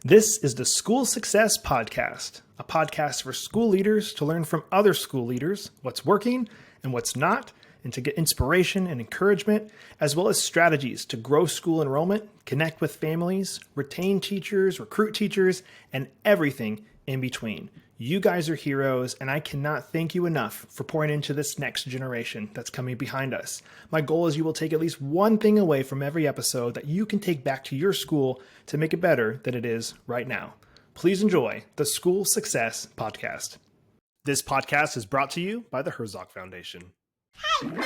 This is the School Success Podcast, a podcast for school leaders to learn from other school leaders what's working and what's not, and to get inspiration and encouragement, as well as strategies to grow school enrollment, connect with families, retain teachers, recruit teachers, and everything in between. You guys are heroes, and I cannot thank you enough for pouring into this next generation that's coming behind us. My goal is you will take at least one thing away from every episode that you can take back to your school to make it better than it is right now. Please enjoy the School Success Podcast. This podcast is brought to you by the Herzog Foundation. Time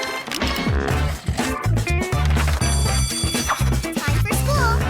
for school.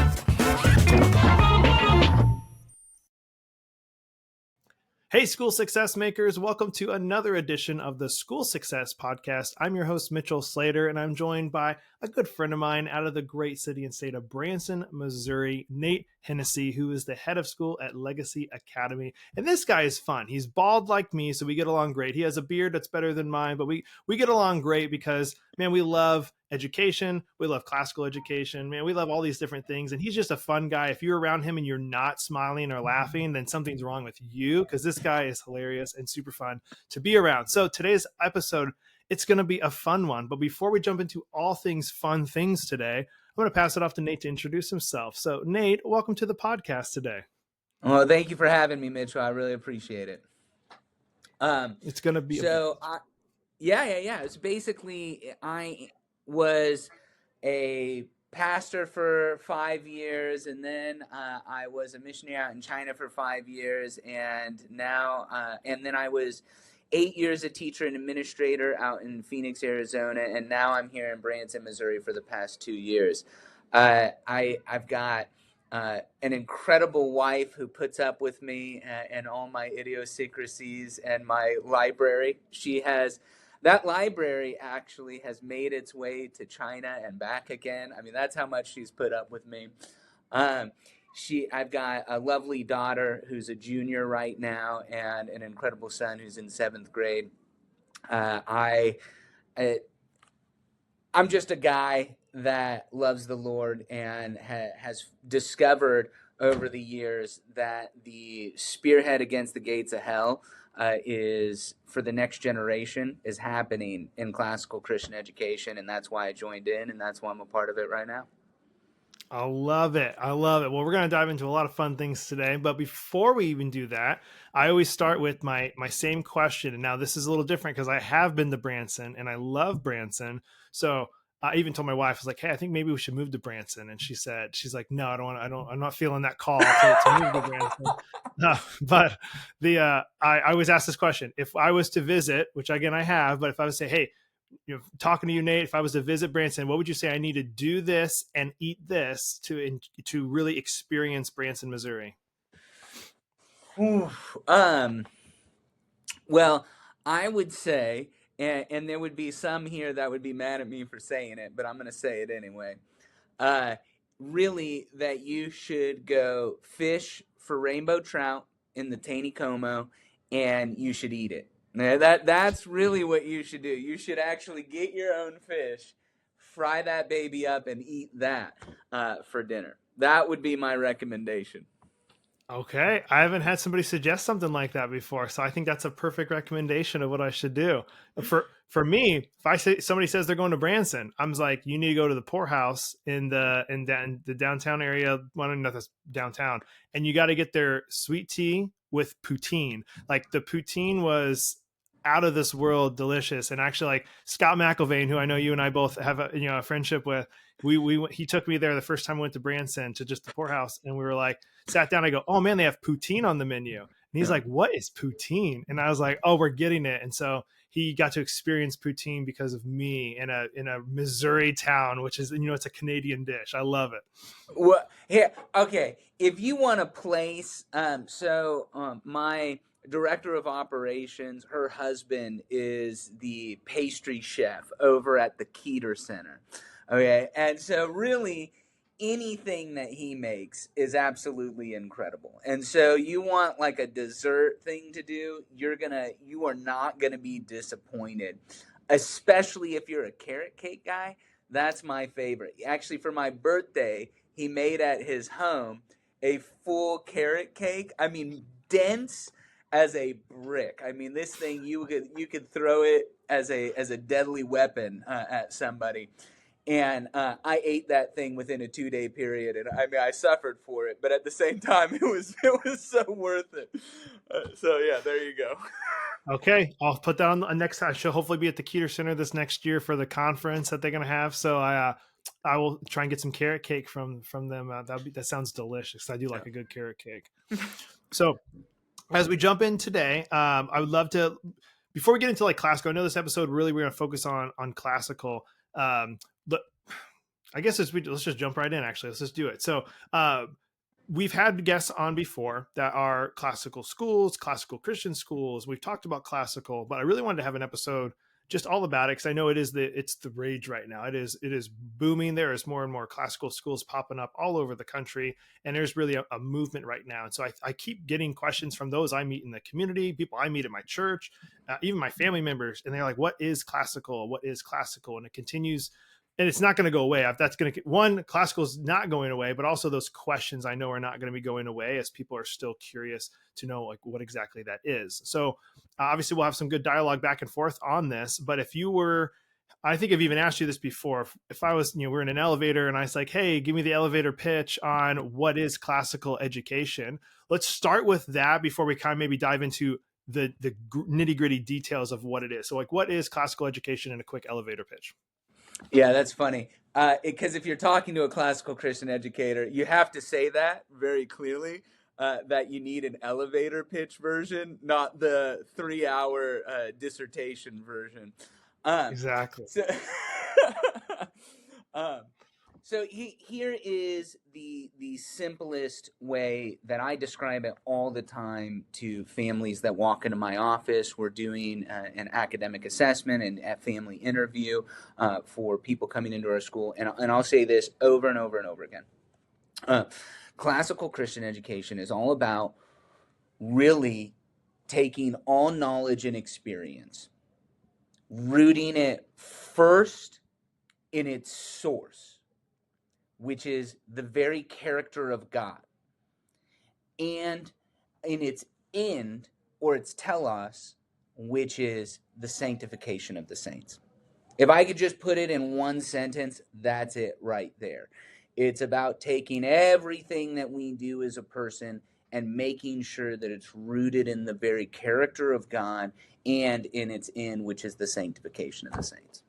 Hey, School Success Makers. Welcome to another edition of the School Success Podcast. I'm your host, Mitchell Slater, and I'm joined by a good friend of mine out of the great city and state of Branson, Missouri, Nate Hennessee, who is the head of school at Legacy Academy. And this guy is fun. He's bald like me, so we get along great. He has a beard that's better than mine, but we get along great because, man, we love education. We love classical education. Man, we love all these different things. And he's just a fun guy. If you're around him and you're not smiling or laughing, then something's wrong with you, because this guy is hilarious and super fun to be around. So today's episode, it's going to be a fun one. But before we jump into all things fun things today, I'm going to pass it off to Nate to introduce himself. So Nate, welcome to the podcast today. Well, thank you for having me, Mitchell. I really appreciate it. It's going to be It's basically, I was a pastor for 5 years, and then I was a missionary out in China for 5 years, and then I was 8 years a teacher and administrator out in Phoenix, Arizona, and now I'm here in Branson, Missouri for the past 2 years. I've got an incredible wife who puts up with me and all my idiosyncrasies and my library. That library actually has made its way to China and back again. I mean, that's how much she's put up with me. I've got a lovely daughter who's a junior right now and an incredible son who's in 7th grade. I'm just a guy that loves the Lord and has discovered over the years that the spearhead against the gates of hell is for the next generation is happening in classical Christian education, and that's why I joined in, and that's why I'm a part of it right now. I love it. Well, we're going to dive into a lot of fun things today, but before we even do that, I always start with my same question. And now this is a little different because I have been to Branson and I love Branson. So I even told my wife, I was like, hey, I think maybe we should move to Branson. And she's like, no, I'm not feeling that call to move to Branson. But I always ask this question: if I was to visit, which again I have, but if I would say, hey, talking to you, Nate, if I was to visit Branson, what would you say I need to do this and eat this to really experience Branson, Missouri? Well, I would say, and there would be some here that would be mad at me for saying it, but I'm going to say it anyway. Really, that you should go fish for rainbow trout in the Taneycomo, and you should eat it. Now, that's really what you should do. You should actually get your own fish, fry that baby up, and eat that for dinner. That would be my recommendation. Okay. I haven't had somebody suggest something like that before, so I think that's a perfect recommendation of what I should do. For me, if somebody says they're going to Branson, I'm like, you need to go to the poorhouse in the downtown area. Well, I don't know if that's downtown, and you got to get their sweet tea with poutine. Like, the poutine was out of this world delicious. And actually, like, Scott McElvain, who I know you and I both have a friendship with, he took me there the first time I went to Branson to just the poorhouse, and we were like, sat down. I go, oh man, they have poutine on the menu. And he's like, what is poutine? And I was like, oh, we're getting it. And so he got to experience poutine because of me in a Missouri town, which is, it's a Canadian dish. I love it. Well, here, okay. If you want a place, my director of operations, her husband is the pastry chef over at the Keeter Center. Okay. And so really anything that he makes is absolutely incredible. And so you want like a dessert thing to do, you are not going to be disappointed, especially if you're a carrot cake guy. That's my favorite. Actually, for my birthday, he made at his home a full carrot cake. I mean, dense as a brick. I mean, this thing you could throw it as a deadly weapon at somebody. And I ate that thing within a 2-day period, and I mean I suffered for it, but at the same time it was so worth it. So yeah, there you go. Okay, I'll put that on the next. I should hopefully be at the Keeter Center this next year for the conference that they're going to have. So I will try and get some carrot cake from them. That sounds delicious. I do like a good carrot cake. So as we jump in today, I would love to, before we get into like classical, I know this episode really we're going to focus on classical. But I guess let's just jump right in. Actually, let's just do it. So we've had guests on before that are classical schools, classical Christian schools. We've talked about classical, but I really wanted to have an episode just all about it because I know it's the rage right now. It is booming. There is more and more classical schools popping up all over the country, and there's really a movement right now. And so I keep getting questions from those I meet in the community, people I meet at my church, even my family members, and they're like, "What is classical? What is classical?" And it continues. And it's not going to go away. That's going to classical is not going away, but also those questions I know are not going to be going away as people are still curious to know like what exactly that is. So obviously we'll have some good dialogue back and forth on this. But if you were, I think I've even asked you this before. If I was, we're in an elevator and I was like, "Hey, give me the elevator pitch on what is classical education." Let's start with that before we kind of maybe dive into the nitty gritty details of what it is. So like, what is classical education in a quick elevator pitch? Yeah, that's funny. Because if you're talking to a classical Christian educator, you have to say that very clearly, that you need an elevator pitch version, not the 3-hour dissertation version. Exactly. So here is the simplest way that I describe it all the time to families that walk into my office. We're doing an academic assessment and a family interview for people coming into our school. And I'll say this over and over and over again. Classical Christian education is all about really taking all knowledge and experience, rooting it first in its source, which is the very character of God, and in its end, or its telos, which is the sanctification of the saints. If I could just put it in one sentence, that's it right there. It's about taking everything that we do as a person and making sure that it's rooted in the very character of God and in its end, which is the sanctification of the saints.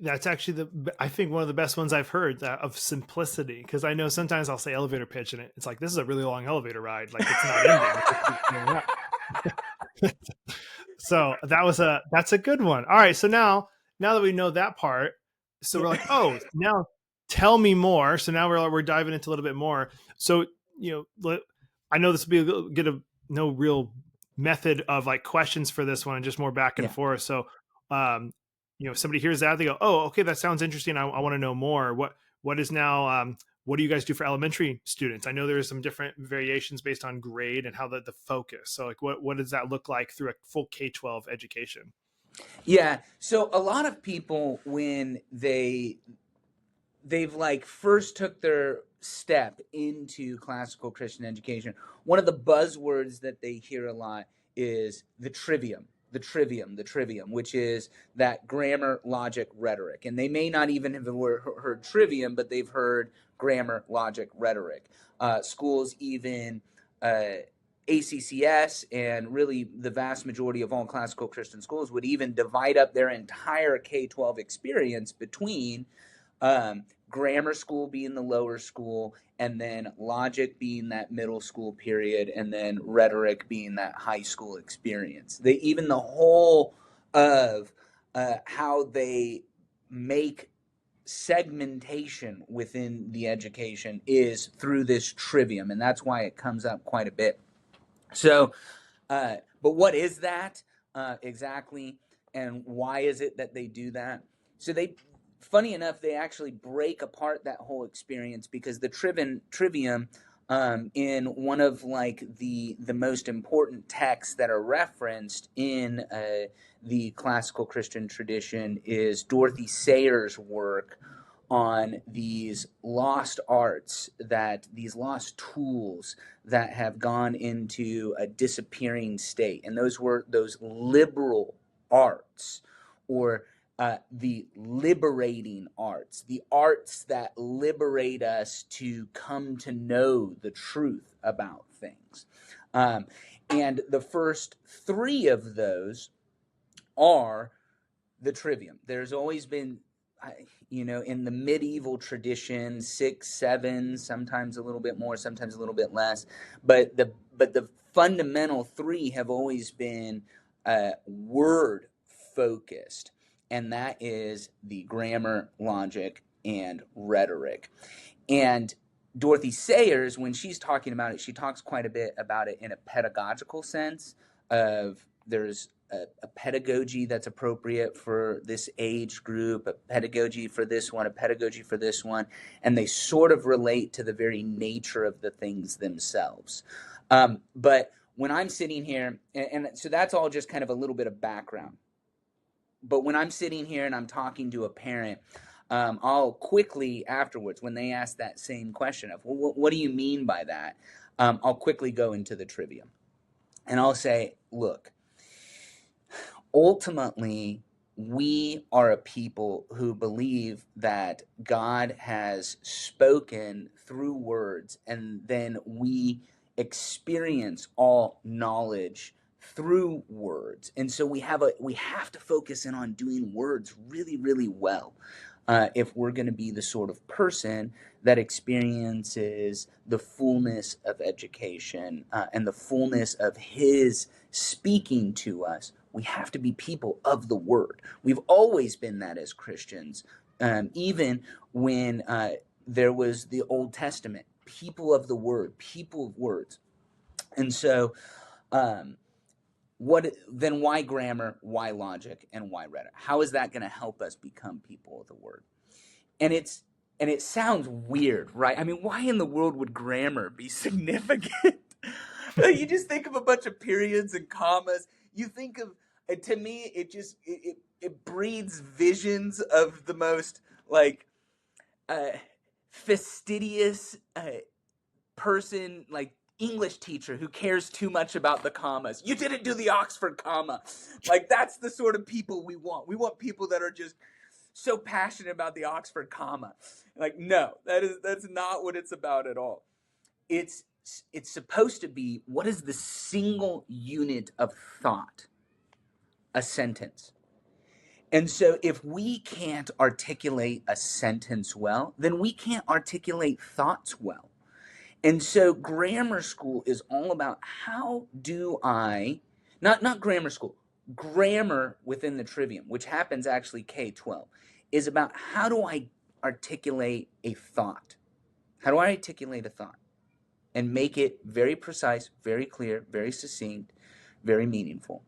That's actually I think one of the best ones I've heard of simplicity, because I know sometimes I'll say elevator pitch and it's like, this is a really long elevator ride. Like it's not ending. So that's a good one. All right. So now that we know that part, so we're like, oh, now tell me more. So now we're diving into a little bit more. So, I know this will be no real method of like questions for this one and just more back and forth. So, if somebody hears that, they go, "Oh, okay, that sounds interesting. I want to know more. What is now? What do you guys do for elementary students? I know there are some different variations based on grade and how the focus. So, like, what does that look like through a full K-12 education?" Yeah. So a lot of people, when they've like first took their step into classical Christian education, one of the buzzwords that they hear a lot is the trivium, which is that grammar, logic, rhetoric. And they may not even have heard trivium, but they've heard grammar, logic, rhetoric. Schools even ACCS and really the vast majority of all classical Christian schools would even divide up their entire K-12 experience between grammar school being the lower school, and then logic being that middle school period, and then rhetoric being that high school experience. Even the whole of how they make segmentation within the education is through this trivium, and that's why it comes up quite a bit. So, but what is that exactly, and why is it that they do that? So funny enough, they actually break apart that whole experience, because the trivium in one of like the most important texts that are referenced in the classical Christian tradition is Dorothy Sayers' work on these lost arts, these lost tools that have gone into a disappearing state. And those were those liberal arts, or the liberating arts, the arts that liberate us to come to know the truth about things. And the first three of those are the trivium. There's always been, in the medieval tradition, 6, 7, sometimes a little bit more, sometimes a little bit less, but the fundamental three have always been word focused, and that is the grammar, logic, and rhetoric. And Dorothy Sayers, when she's talking about it, she talks quite a bit about it in a pedagogical sense of there's a pedagogy that's appropriate for this age group, a pedagogy for this one, a pedagogy for this one, and they sort of relate to the very nature of the things themselves. But when I'm sitting here, and so that's all just kind of a little bit of background, but when I'm sitting here and I'm talking to a parent, I'll quickly afterwards, when they ask that same question of, well, what do you mean by that? I'll quickly go into the trivium. And I'll say, look, ultimately, we are a people who believe that God has spoken through words, and then we experience all knowledge through words. And so we have to focus in on doing words really, really well. If we're going to be the sort of person that experiences the fullness of education and the fullness of His speaking to us, we have to be people of the Word. We've always been that as Christians, even when there was the Old Testament, people of the Word, people of words. And so then why grammar, why logic, and why rhetoric? How is that going to help us become people of the Word? And it sounds weird, right? I mean, why in the world would grammar be significant? You just think of a bunch of periods and commas. You think of, to me, it breeds visions of the most fastidious person, like English teacher who cares too much about the commas. You didn't do the Oxford comma. Like, that's the sort of people we want. We want people that are just so passionate about the Oxford comma. Like, no, that's not what it's about at all. It's supposed to be, what is the single unit of thought? A sentence. And so if we can't articulate a sentence well, then we can't articulate thoughts well. And so grammar school is all about how do I, not grammar school, grammar within the trivium, which happens actually K-12, is about how do I articulate a thought? How do I articulate a thought and make it very precise, very clear, very succinct, very meaningful?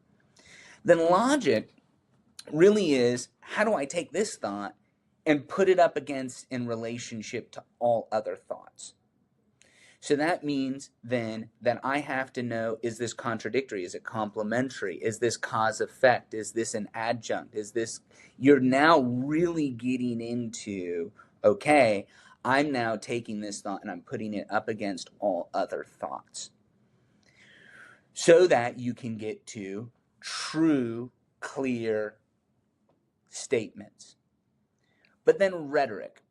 Then logic really is, how do I take this thought and put it up against in relationship to all other thoughts? So that means then that I have to know, is this contradictory? Is it complementary? Is this cause effect? Is this an adjunct? Is this, you're now really getting into, okay, I'm now taking this thought and I'm putting it up against all other thoughts, so that you can get to true, clear statements. But then rhetoric.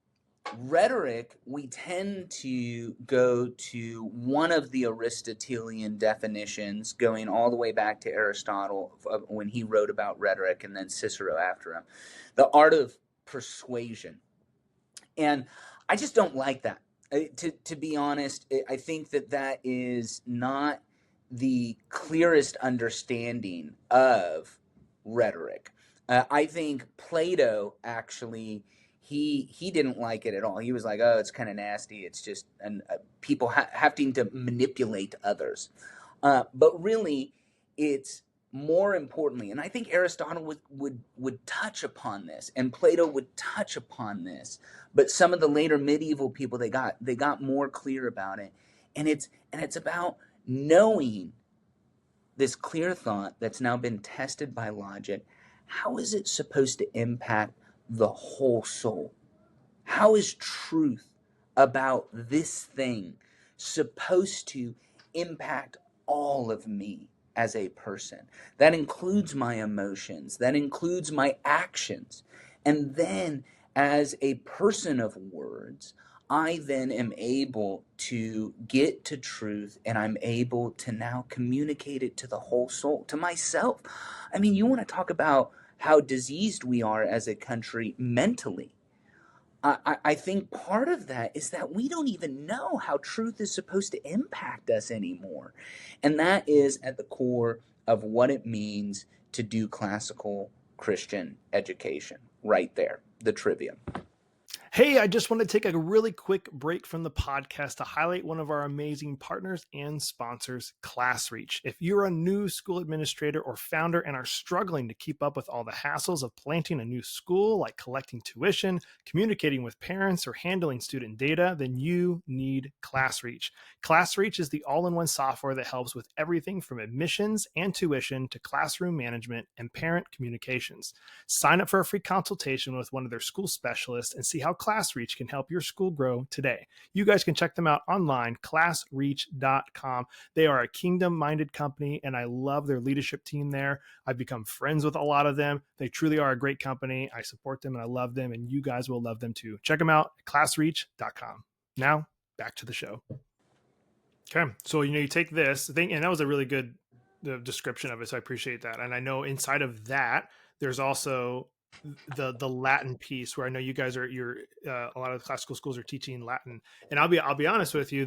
Rhetoric, we tend to go to one of the Aristotelian definitions, going all the way back to Aristotle when he wrote about rhetoric, and then Cicero after him, the art of persuasion. And I just don't like that. To be honest, I think that is not the clearest understanding of rhetoric. I think Plato actually, he didn't like it at all. He was like, oh, it's kind of nasty. It's just people having to manipulate others. But really, it's more importantly, and I think Aristotle would touch upon this, and Plato would touch upon this, but some of the later medieval people, they got more clear about it. And it's about knowing this clear thought that's now been tested by logic. How is it supposed to impact the whole soul? How is truth about this thing supposed to impact all of me as a person? That includes my emotions, that includes my actions. And then, as a person of words, I then am able to get to truth, and I'm able to now communicate it to the whole soul, to myself. I mean, you want to talk about how diseased we are as a country mentally. I think part of that is that we don't even know how truth is supposed to impact us anymore. And that is at the core of what it means to do classical Christian education, right there, the trivia. Hey, I just want to take a really quick break from the podcast to highlight one of our amazing partners and sponsors, ClassReach. If you're a new school administrator or founder and are struggling to keep up with all the hassles of planting a new school, like collecting tuition, communicating with parents, or handling student data, then you need ClassReach. ClassReach is the all-in-one software that helps with everything from admissions and tuition to classroom management and parent communications. Sign up for a free consultation with one of their school specialists and see how ClassReach can help your school grow today. You guys can check them out online, classreach.com. They are a kingdom-minded company, and I love their leadership team there. I've become friends with a lot of them. They truly are a great company. I support them, and I love them, and you guys will love them too. Check them out at classreach.com. Now, back to the show. Okay, so you take this thing, and that was a really good description of it, so I appreciate that. And I know inside of that, there's also the Latin piece, where I know you guys are a lot of the classical schools are teaching Latin, and I'll be honest with you,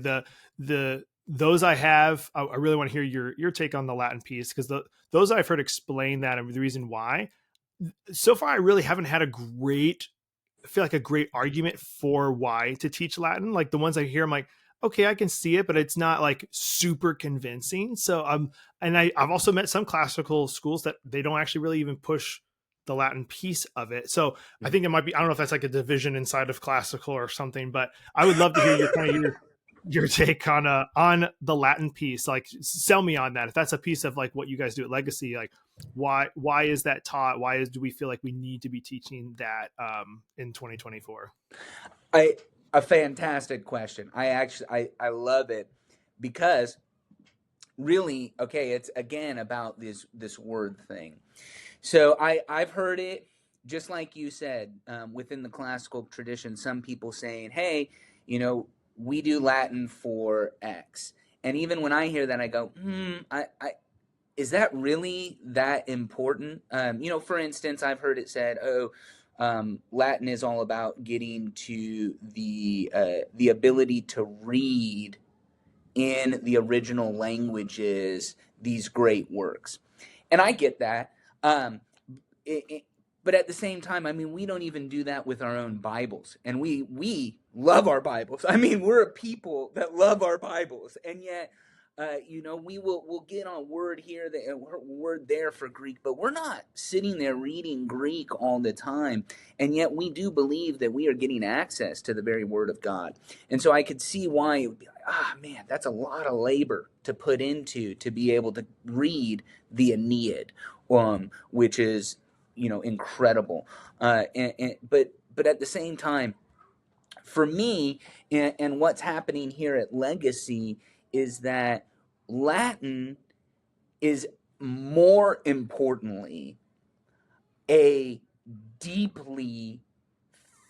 those I have, I really want to hear your take on the Latin piece, because those I've heard explain that, and the reason why. So far, I really haven't had a great argument for why to teach Latin. Like the ones I hear, I'm like, okay, I can see it, but it's not like super convincing. So I've also met some classical schools that they don't actually really even push the Latin piece of it. So I think it might be, I don't know if that's like a division inside of classical or something, but I would love to hear your take on the Latin piece. Like, sell me on that. If that's a piece of like what you guys do at Legacy, like why is that taught? Do we feel like we need to be teaching that in 2024? A fantastic question. I love it, because really, okay, it's again about this word thing. So I've heard it, just like you said, within the classical tradition, some people saying, hey, we do Latin for X. And even when I hear that, I go, is that really that important? For instance, I've heard it said, Latin is all about getting to the ability to read in the original languages these great works. And I get that. But at the same time, I mean, we don't even do that with our own Bibles. And we love our Bibles. I mean, we're a people that love our Bibles. And yet, we'll get on word here, word there for Greek, but we're not sitting there reading Greek all the time. And yet we do believe that we are getting access to the very word of God. And so I could see why it would be like, man, that's a lot of labor to put into to be able to read the Aeneid, which is, incredible. But at the same time, for me, and what's happening here at Legacy is that Latin is more importantly a deeply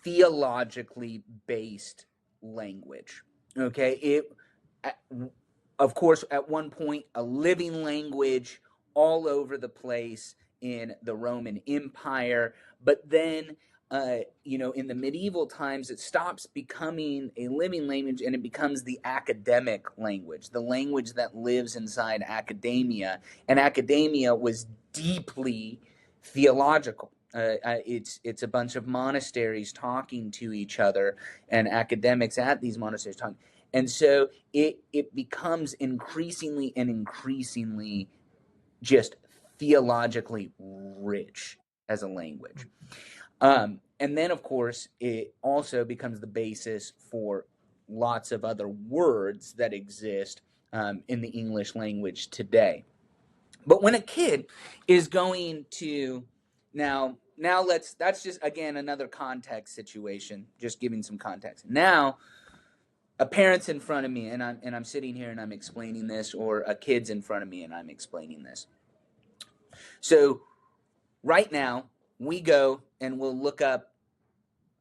theologically based language. Okay, of course, at one point, a living language all over the place in the Roman Empire, but then in the medieval times, it stops becoming a living language and it becomes the academic language, the language that lives inside academia. And academia was deeply theological. It's a bunch of monasteries talking to each other, and academics at these monasteries talking. And so it becomes increasingly just theologically rich as a language. And then, of course, it also becomes the basis for lots of other words that exist in the English language today. But when a kid is going to now now that's just, again, another context situation, just giving some context. Now, a parent's in front of me and I'm sitting here and I'm explaining this, or a kid's in front of me and I'm explaining this. So right now, we go and we'll look up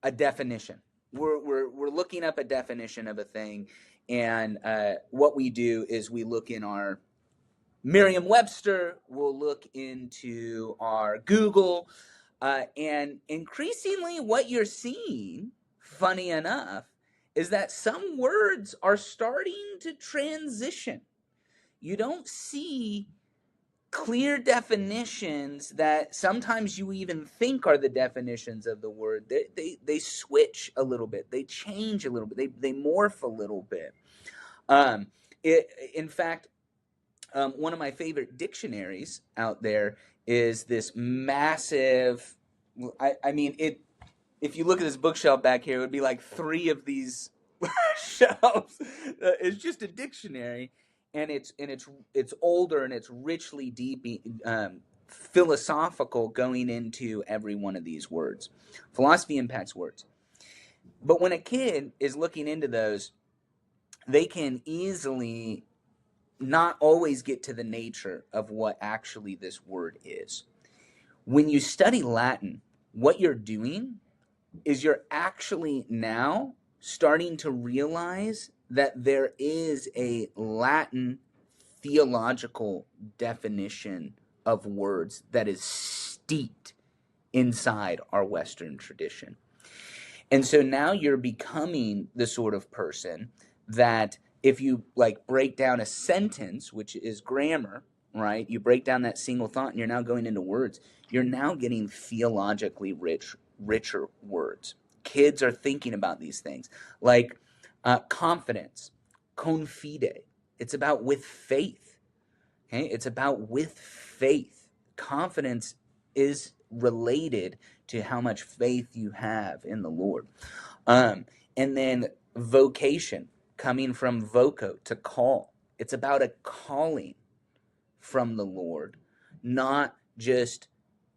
a definition. We're looking up a definition of a thing, and what we do is we look in our Merriam-Webster, we'll look into our Google, and increasingly what you're seeing, funny enough, is that some words are starting to transition. You don't see clear definitions that sometimes you even think are the definitions of the word. They switch a little bit. They change a little bit. They morph a little bit. In fact, one of my favorite dictionaries out there is this massive, I mean, if you look at this bookshelf back here, it would be like 3 of these shelves. It's just a dictionary, and it's older, and it's richly deep, philosophical, going into every one of these words. Philosophy impacts words. But when a kid is looking into those, they can easily not always get to the nature of what actually this word is. When you study Latin, what you're doing is you're actually now starting to realize that there is a Latin theological definition of words that is steeped inside our Western tradition. And so now you're becoming the sort of person that, if you break down a sentence, which is grammar, right? You break down that single thought and you're now going into words. You're now getting theologically richer words. Kids are thinking about these things, like confidence, confide. It's about with faith. Okay, it's about with faith. Confidence is related to how much faith you have in the Lord. And then vocation, coming from voco, to call. It's about a calling from the Lord, not just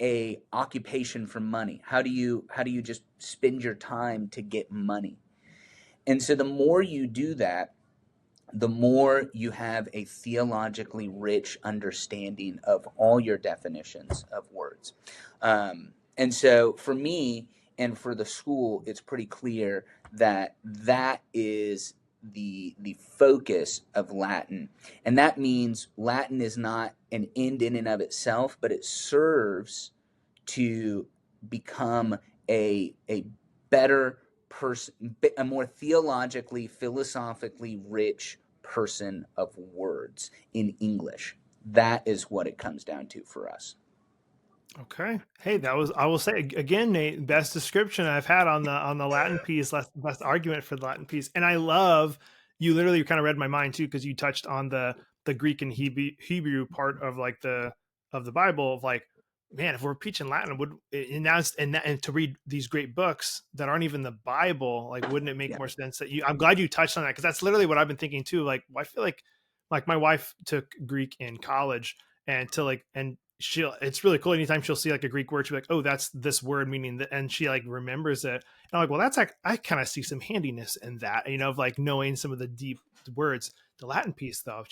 a occupation for money. How do you just spend your time to get money? And so the more you do that, the more you have a theologically rich understanding of all your definitions of words. And so for me and for the school, it's pretty clear that that is the focus of Latin. And that means Latin is not an end in and of itself, but it serves to become a better person, a more theologically, philosophically rich person of words in English. That is what it comes down to for us. Okay. Hey, that was, I will say again, Nate, best description I've had on the Latin piece, best argument for the Latin piece. And I love, you literally kind of read my mind too, because you touched on the Greek and Hebrew part of the Bible, of like, man, if we're preaching Latin, and to read these great books that aren't even the Bible, like, wouldn't it make more sense that I'm glad you touched on that, because that's literally what I've been thinking too. Like, I feel like my wife took Greek in college, and it's really cool. Anytime she'll see like a Greek word, she'll be like, oh, that's this word meaning that, and she like remembers it. And I'm like, well, that's like, I kind of see some handiness in that, of like knowing some of the deep words. The Latin piece though,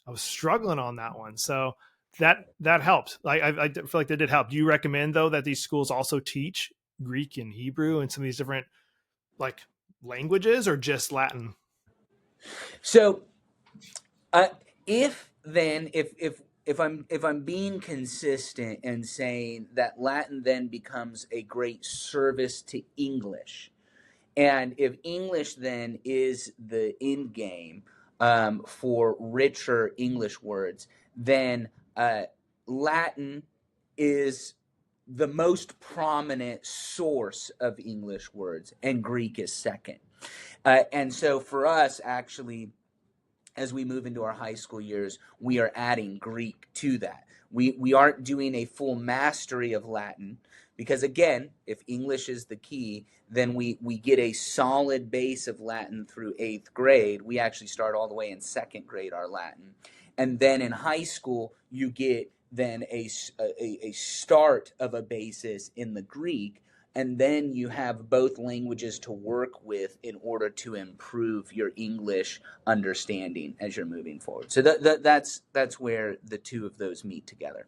I was struggling on that one. So that helped. Like, I feel like that did help. Do you recommend though that these schools also teach Greek and Hebrew and some of these different like languages, or just Latin? So if I'm being consistent and saying that Latin then becomes a great service to English, and if English then is the end game for richer English words, then Latin is the most prominent source of English words, and Greek is second. And so for us, actually, as we move into our high school years, we are adding Greek to that. We aren't doing a full mastery of Latin, because again, if English is the key, then we get a solid base of Latin through 8th grade. We actually start all the way in 2nd grade our Latin. And then in high school, you get then a start of a basis in the Greek, and then you have both languages to work with in order to improve your English understanding as you're moving forward. So that's where the two of those meet together.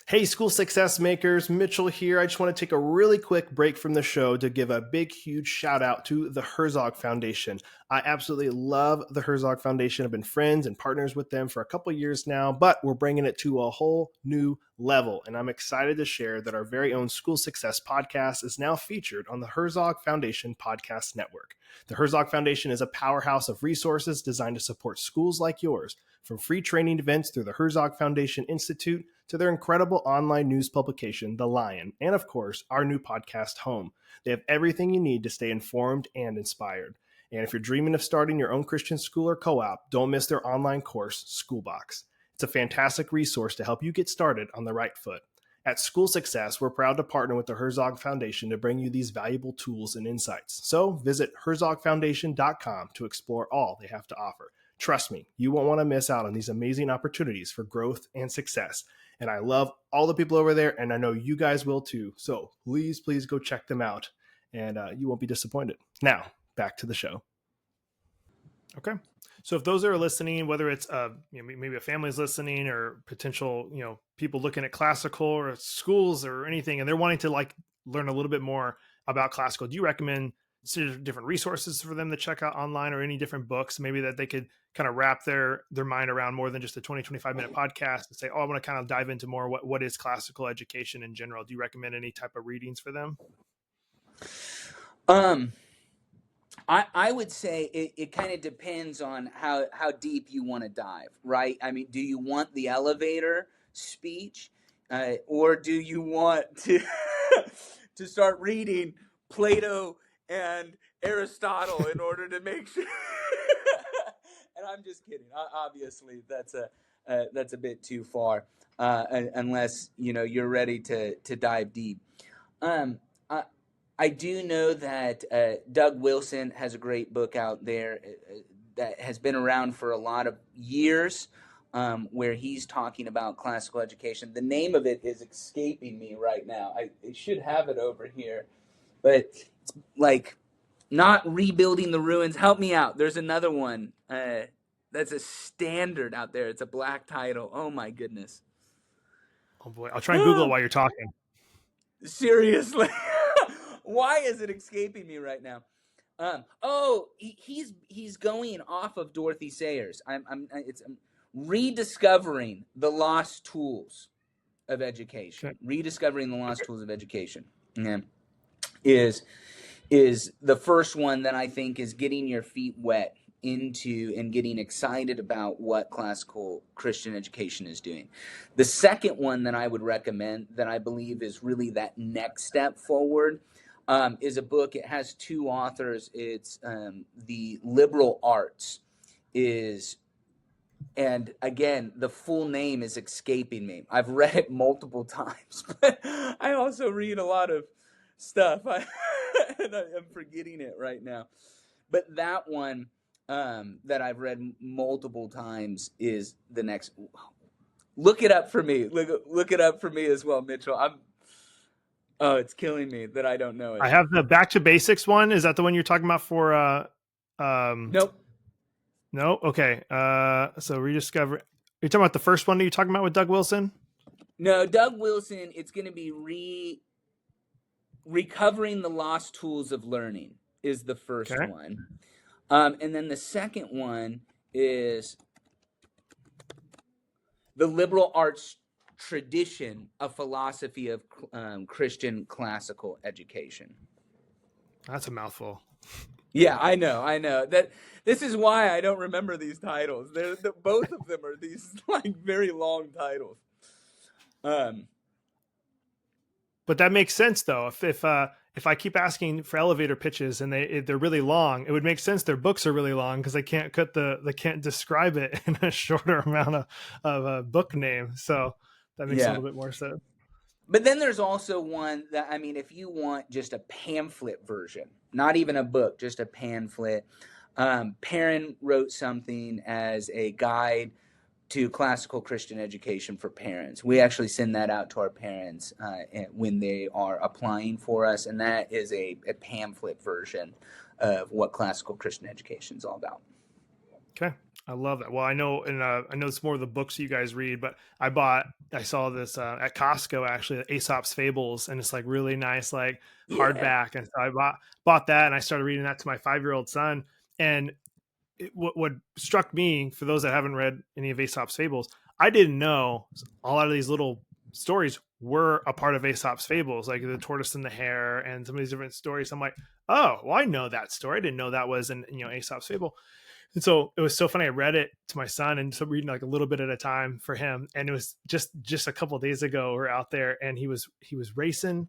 Hey, school success makers, Mitchell here. I just want to take a really quick break from the show to give a big, huge shout out to the Herzog Foundation. I absolutely love the Herzog Foundation. I've been friends and partners with them for a couple of years now, but we're bringing it to a whole new level. And I'm excited to share that our very own School Success podcast is now featured on the Herzog Foundation Podcast Network. The Herzog Foundation is a powerhouse of resources designed to support schools like yours, from free training events through the Herzog Foundation Institute to their incredible online news publication, The Lion, and of course, our new podcast, Home. They have everything you need to stay informed and inspired. And if you're dreaming of starting your own Christian school or co-op, don't miss their online course, Schoolbox. It's a fantastic resource to help you get started on the right foot. At School Success, we're proud to partner with the Herzog Foundation to bring you these valuable tools and insights. So visit herzogfoundation.com to explore all they have to offer. Trust me, you won't want to miss out on these amazing opportunities for growth and success. And I love all the people over there, and I know you guys will too. So please go check them out, and you won't be disappointed. Now, back to the show. Okay. So if those are listening, whether it's maybe a family's listening or potential people looking at classical or schools or anything, and they're wanting to learn a little bit more about classical, do you recommend different resources for them to check out online, or any different books maybe that they could kind of wrap their mind around more than just a 20-25-minute podcast and say, oh, I want to kind of dive into more what is classical education in general? Do you recommend any type of readings for them? I would say it kind of depends on how deep you want to dive, right? I mean, do you want the elevator speech, or do you want to to start reading Plato and Aristotle in order to make sure? And I'm just kidding. Obviously, that's a bit too far, unless you're ready to dive deep. I do know that Doug Wilson has a great book out there that has been around for a lot of years, where he's talking about classical education. The name of it is escaping me right now. I should have it over here, but it's like Not Rebuilding the Ruins. Help me out. There's another one that's a standard out there. It's a black title. Oh, my goodness. Oh, boy. I'll try and Google it while you're talking. Seriously. Why is it escaping me right now? He's going off of Dorothy Sayers. I'm rediscovering the lost tools of education. Okay. Rediscovering the lost tools of education. Yeah. Is the first one that I think is getting your feet wet into and getting excited about what classical Christian education is doing. The second one that I would recommend, that I believe is really that next step forward, is a book. It has two authors. It's The Liberal Arts and again, the full name is escaping me. I've read it multiple times, but I also read a lot of stuff. And I'm forgetting it right now. But that one that I've read multiple times is the next. Look it up for me. Look it up for me as well, Mitchell. It's killing me that I don't know it. I have the Back to Basics one. Is that the one you're talking about for? Nope. No. Okay. So Rediscover. You're talking about the first one that you're talking about with Doug Wilson? No, Doug Wilson. It's going to be Recovering the Lost Tools of Learning is the first one. And then the second one is The Liberal Arts Tradition, a Philosophy of Christian Classical Education. That's a mouthful. Yeah, I know. This is why I don't remember these titles. Both of them are these very long titles. But that makes sense, though. If I keep asking for elevator pitches and they're really long, it would make sense their books are really long because they can't describe it in a shorter amount of a book name. So that makes a little bit more sense. But then there's also one that, if you want just a pamphlet version, not even a book, just a pamphlet. Perrin wrote something as a guide to classical Christian education for parents. We actually send that out to our parents when they are applying for us, and that is a pamphlet version of what classical Christian education is all about. Okay. I love that. Well, I know, and I know it's more of the books you guys read, but I saw this at Costco, actually, Aesop's Fables, and it's like really nice, like hardback. And so I bought that, and I started reading that to my 5-year-old son. And what struck me, for those that haven't read any of Aesop's Fables, I didn't know a lot of these little stories were a part of Aesop's Fables, like the tortoise and the hare and some of these different stories. I'm like, oh, well, I know that story. I didn't know that was in Aesop's Fable. And so it was so funny. I read it to my son, and so reading like a little bit at a time for him. And it was just a couple of days ago, we're out there, and he was racing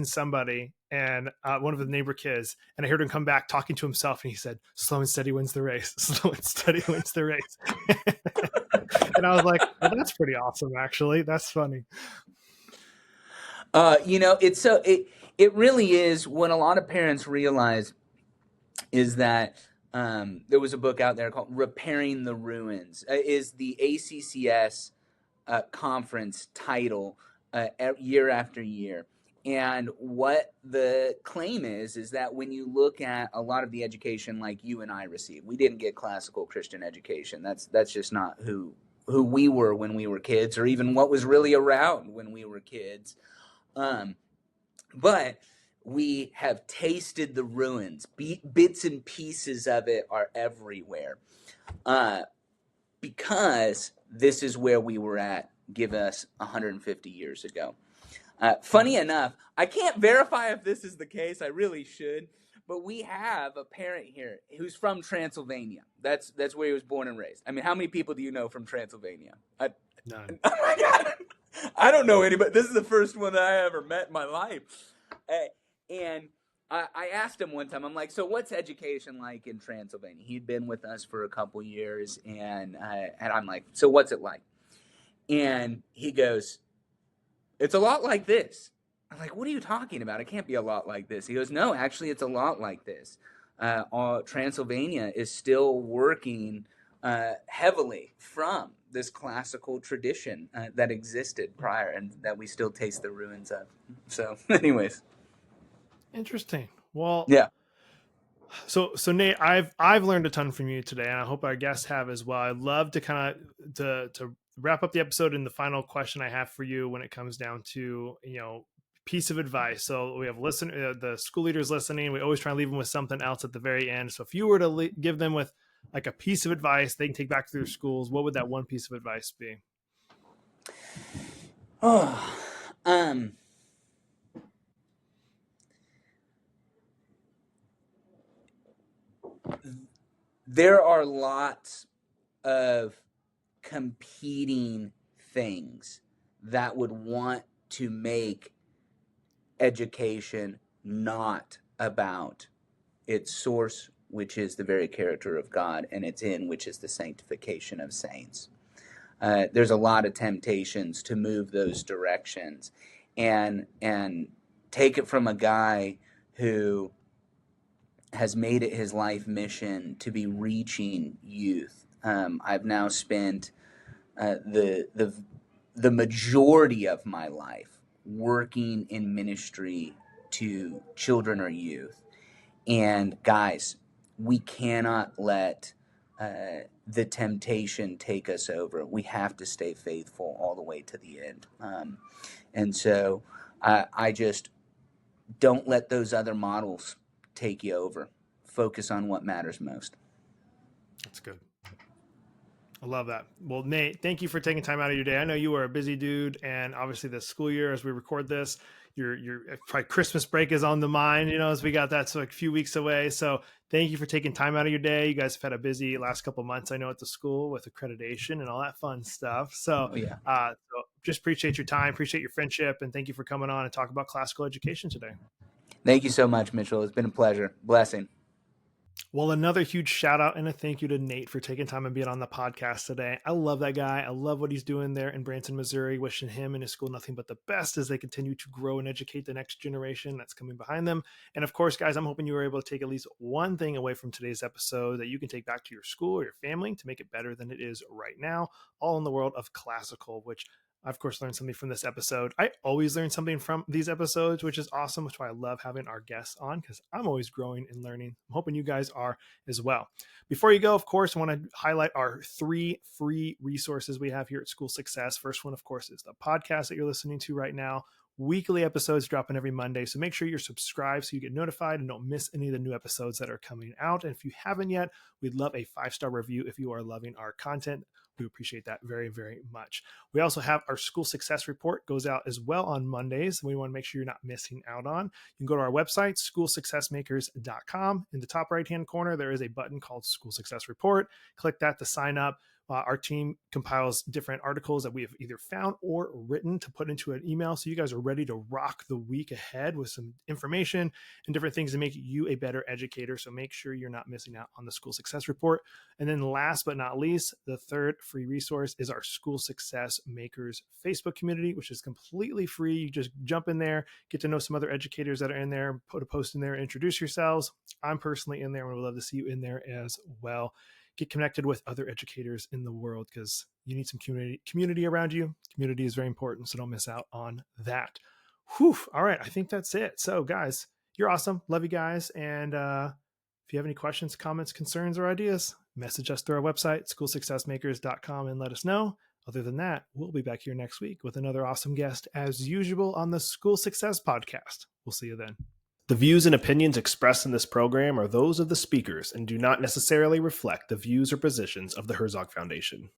somebody, and one of the neighbor kids. And I heard him come back talking to himself, and he said, "Slow and steady wins the race. Slow and steady wins the race." And I was like, well, that's pretty awesome, actually. That's funny. It really is. What a lot of parents realize is that there was a book out there called Repairing the Ruins, is the ACCS conference title year after year. And what the claim is that when you look at a lot of the education like you and I received, we didn't get classical Christian education. That's just not who we were when we were kids, or even what was really around when we were kids. But we have tasted the ruins. Bits and pieces of it are everywhere. Because this is where we were at, give us 150 years ago. Funny enough, I can't verify if this is the case. I really should. But we have a parent here who's from Transylvania. That's where he was born and raised. I mean, how many people do you know from Transylvania? None. Oh my God. I don't know anybody. This is the first one that I ever met in my life. And I asked him one time, I'm like, so what's education like in Transylvania? He'd been with us for a couple years, and I'm like, so what's it like? And he goes, it's a lot like this. I'm like, what are you talking about? It can't be a lot like this. He goes, no, actually, it's a lot like this. Transylvania is still working heavily from this classical tradition that existed prior, and that we still taste the ruins of. So anyways. Interesting. Well, yeah. So Nate, I've learned a ton from you today, and I hope our guests have as well. I'd love to kind of to wrap up the episode. And the final question I have for you, when it comes down to piece of advice. So we have the school leaders listening. We always try and leave them with something else at the very end. So if you were to give them with like a piece of advice they can take back to their schools, what would that one piece of advice be? There are lots of competing things that would want to make education not about its source, which is the very character of God, and its end, which is the sanctification of saints. There's a lot of temptations to move those directions, and take it from a guy who has made it his life mission to be reaching youth. I've now spent the majority of my life working in ministry to children or youth. And guys, we cannot let the temptation take us over. We have to stay faithful all the way to the end. And so I just don't let those other models take you over. Focus on what matters most. That's good. I love that. Well, Nate, thank you for taking time out of your day. I know you are a busy dude, and obviously the school year, as we record this, your probably Christmas break is on the mind, as we got that so a few weeks away. So thank you for taking time out of your day. You guys have had a busy last couple of months, I know, at the school with accreditation and all that fun stuff. So, so just appreciate your time, appreciate your friendship, and thank you for coming on and talk about classical education today. Thank you so much, Mitchell. It's been a pleasure. Blessing. Well, another huge shout out and a thank you to Nate for taking time and being on the podcast today. I love that guy. I love what he's doing there in Branson, Missouri. Wishing him and his school nothing but the best as they continue to grow and educate the next generation that's coming behind them. And of course, guys, I'm hoping you were able to take at least one thing away from today's episode that you can take back to your school or your family to make it better than it is right now, all in the world of classical, which I, of course, learned something from this episode. I always learn something from these episodes, which is awesome, which is why I love having our guests on because I'm always growing and learning. I'm hoping you guys are as well. Before you go, of course, I want to highlight our 3 free resources we have here at School Success. First one, of course, is the podcast that you're listening to right now. Weekly episodes dropping every Monday. So make sure you're subscribed so you get notified and don't miss any of the new episodes that are coming out. And if you haven't yet, we'd love a 5-star review if you are loving our content. We appreciate that very, very much. We also have our school success report goes out as well on Mondays. We want to make sure you're not missing out on. You can go to our website, schoolsuccessmakers.com. In the top right-hand corner, there is a button called School Success Report. Click that to sign up. Our team compiles different articles that we have either found or written to put into an email. So you guys are ready to rock the week ahead with some information and different things to make you a better educator. So make sure you're not missing out on the School Success Report. And then last but not least, the third free resource is our School Success Makers Facebook community, which is completely free. You just jump in there, get to know some other educators that are in there, put a post in there, introduce yourselves. I'm personally in there and would love to see you in there as well. Get connected with other educators in the world because you need some community around you. Community is very important, so don't miss out on that. Whew. All right, I think that's it. So, guys, you're awesome. Love you guys. And if you have any questions, comments, concerns, or ideas, message us through our website, schoolsuccessmakers.com, and let us know. Other than that, we'll be back here next week with another awesome guest as usual on the School Success Podcast. We'll see you then. The views and opinions expressed in this program are those of the speakers and do not necessarily reflect the views or positions of the Herzog Foundation.